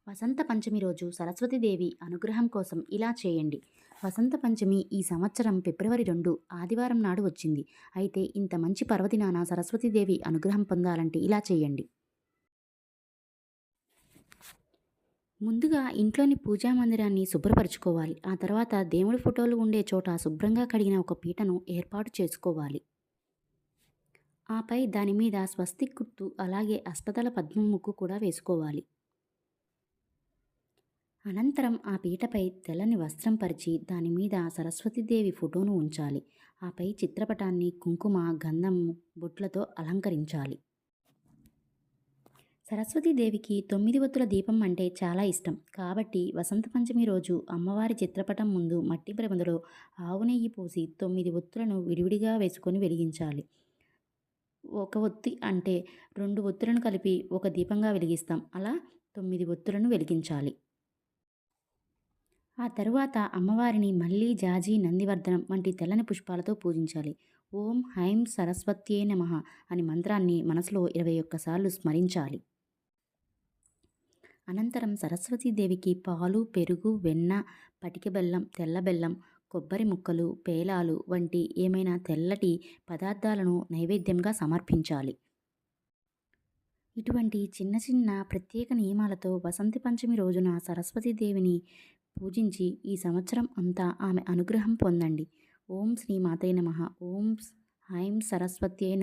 వసంత పంచమి రోజు సరస్వతీదేవి అనుగ్రహం కోసం ఇలా చేయండి. వసంత పంచమి ఈ సంవత్సరం ఫిబ్రవరి 2 ఆదివారం నాడు వచ్చింది. అయితే ఇంత మంచి పర్వదినాన సరస్వతీదేవి అనుగ్రహం పొందాలంటే ఇలా చేయండి. ముందుగా ఇంట్లోని పూజా మందిరాన్ని శుభ్రపరచుకోవాలి. ఆ తర్వాత దేవుడి ఫోటోలు ఉండే చోట శుభ్రంగా కడిగిన ఒక పీటను ఏర్పాటు చేసుకోవాలి. ఆపై దాని మీద స్వస్తిక్ గుర్తు అలాగే అష్టదళ పద్మం ముగ్గు కూడా వేసుకోవాలి. అనంతరం ఆ పీటపై తెల్లని వస్త్రం పరిచి దాని మీద సరస్వతీదేవి ఫోటోను ఉంచాలి. ఆపై చిత్రపటాన్ని కుంకుమ, గంధం, బొట్లతో అలంకరించాలి. సరస్వతీదేవికి 9 ఒత్తుల దీపం అంటే చాలా ఇష్టం. కాబట్టి వసంత పంచమి రోజు అమ్మవారి చిత్రపటం ముందు మట్టి ప్రమిదలో ఆవు నెయ్యి పోసి 9 ఒత్తులను విడివిడిగా వేసుకొని వెలిగించాలి. ఒక ఒత్తి అంటే 2 ఒత్తులను కలిపి ఒక దీపంగా వెలిగిస్తాం. అలా 9 ఒత్తులను వెలిగించాలి. ఆ తరువాత అమ్మవారిని మల్లి, జాజి, నందివర్ధనం వంటి తెల్లని పుష్పాలతో పూజించాలి. ఓం హైం సరస్వత్యే నమః అని మంత్రాన్ని మనసులో 21 సార్లు స్మరించాలి. అనంతరం సరస్వతీదేవికి పాలు, పెరుగు, వెన్న, పటిక బెల్లం, తెల్ల బెల్లం, కొబ్బరి ముక్కలు, పేలాలు వంటి ఏమైనా తెల్లటి పదార్థాలను నైవేద్యంగా సమర్పించాలి. ఇటువంటి చిన్న చిన్న ప్రత్యేక నియమాలతో వసంత పంచమి రోజున సరస్వతీదేవిని పూజించి ఈ సంవత్సరం అంతా ఆమె అనుగ్రహం పొందండి. ఓం శ్రీ మాతే నమః. ఓం హైం సరస్వత్యై